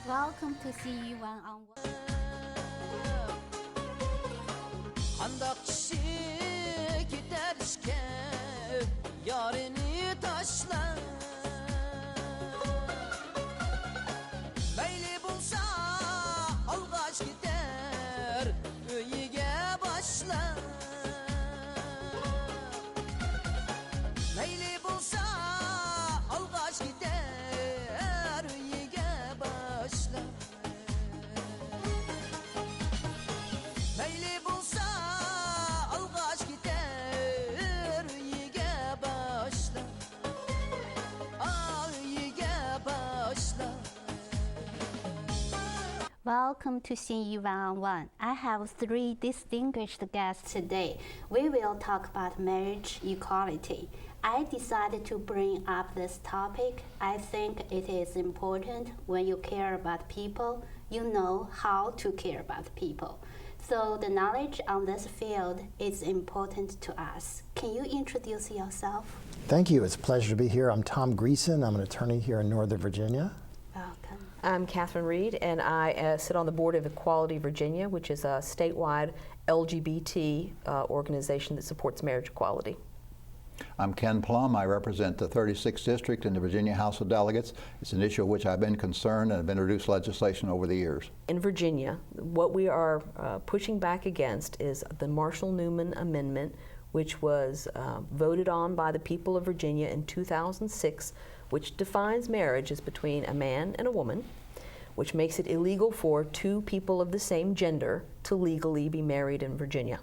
Welcome to Xinyu One-on-One. Handak kişi giderken yarını taşlar Meyli bulsa algaç gider Öyige başlar Meyli bulsa algaç gider Öyige başlar Meyli bulsa algaç gider Öyige başlar Öyige başlar Welcome to Xinyu One-on-One. I have three distinguished guests today. We will talk about marriage equality. I decided to bring up this topic. I think it is important when you care about people, you know how to care about people. So the knowledge on this field is important to us. Can you introduce yourself? Thank you. It's a pleasure to be here. I'm Tom Greeson. I'm an attorney here in Northern Virginia. Welcome. I'm Catherine Reed, and I sit on the board of Equality Virginia, which is a statewide LGBT organization that supports marriage equality. I'm Ken Plum. I represent the 36th District in the Virginia House of Delegates. It's an issue of which I've been concerned and have introduced legislation over the years. In Virginia, what we are pushing back against is the Marshall-Newman Amendment, which was voted on by the people of Virginia in 2006, which defines marriage as between a man and a woman, which makes it illegal for two people of the same gender to legally be married in Virginia.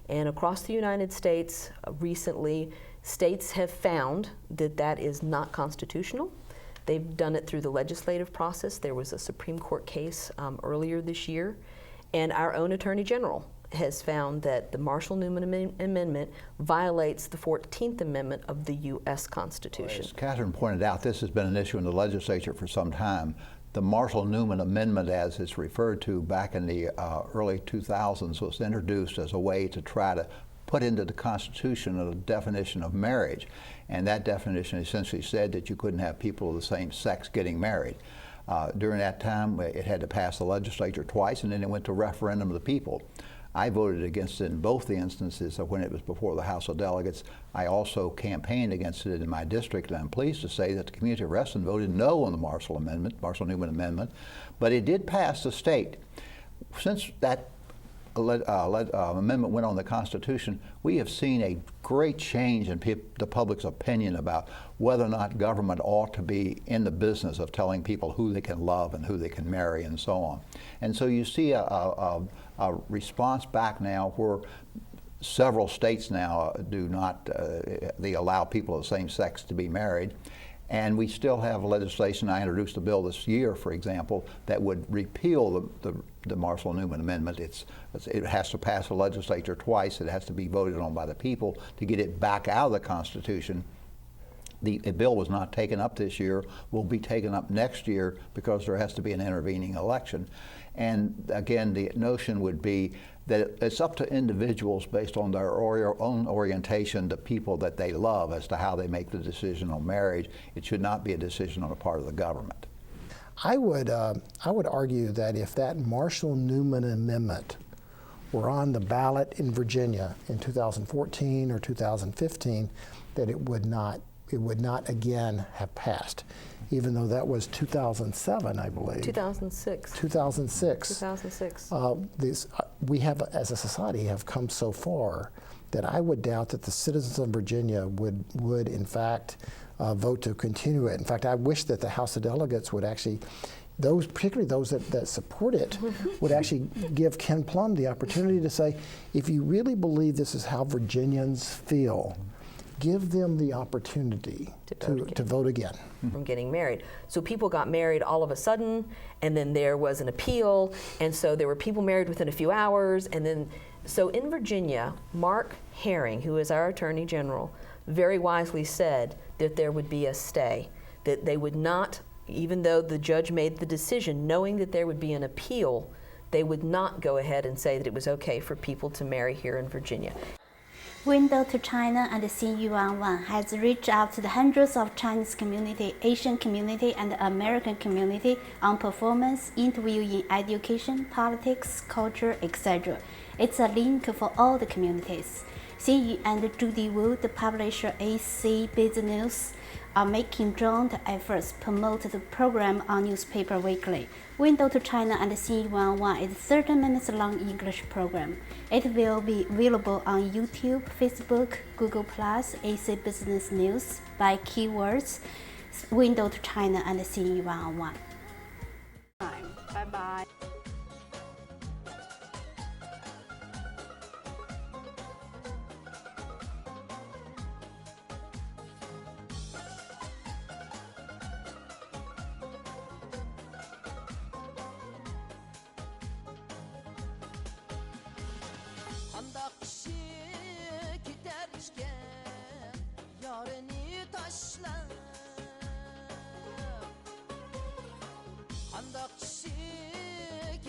And across the United States, recently, states have found that that is not constitutional. They've done it through the legislative process. There was a Supreme Court case earlier this year, and our own Attorney General has found that the Marshall-Newman Amendment violates the 14th Amendment of the U.S. Constitution. As Catherine pointed out, this has been an issue in the legislature for some time. The Marshall-Newman Amendment, as it's referred to back in the early 2000s, was introduced as a way to try to put into the Constitution a definition of marriage. And that definition essentially said that you couldn't have people of the same sex getting married. During that time, it had to pass the legislature twice, and then it went to referendum of the people. I voted against it in both the instances of when it was before the House of Delegates. I also campaigned against it in my district, and I'm pleased to say that the community of Reston voted no on the Marshall-Newman Amendment, but it did pass the state. Since that amendment went on the Constitution, we have seen a great change in the public's opinion about whether or not government ought to be in the business of telling people who they can love and who they can marry and so on. And so you see a response back now where several states now do not, they allow people of the same sex to be married. And we still have legislation. I introduced a bill this year, for example, that would repeal the Marshall-Newman Amendment. It has to pass the legislature twice. It has to be voted on by the people to get it back out of the Constitution. The bill was not taken up this year, will be taken up next year because there has to be an intervening election. And again, the notion would be that it's up to individuals based on their own orientation, the people that they love, as to how they make the decision on marriage. It should not be a decision on the part of the government. I would argue that if that Marshall-Newman Amendment were on the ballot in Virginia in 2014 or 2015, that it would not again have passed, even though that was 2007, I believe. 2006. 2006. 2006. We have, as a society, have come so far that I would doubt that the citizens of Virginia would in fact, vote to continue it. In fact, I wish that the House of Delegates would actually, particularly those that support it, would actually give Ken Plum the opportunity to say, if you really believe this is how Virginians feel, give them the opportunity to vote again. From getting married. So people got married all of a sudden, and then there was an appeal, and so there were people married within a few hours, and then, so in Virginia, Mark Herring, who is our Attorney General, very wisely said that there would be a stay, that they would not, even though the judge made the decision, knowing that there would be an appeal, they would not go ahead and say that it was okay for people to marry here in Virginia. Window to China and Xinyu 11 has reached out to the hundreds of Chinese community, Asian community, and American community on performance, interview in education, politics, culture, etc. It's a link for all the communities. Xinyu and Judy Wu, the publisher AC Business, are making joint efforts to promote the program on Newspaper Weekly. Window to China and Xinyu 11 is a 30 minutes long English program. It will be available on YouTube, Facebook, Google+, AC Business News by keywords Window to China and Xinyu 11. Bye-bye. Qandaq kishi ketar ishga yorini tashlab Qandaq kishi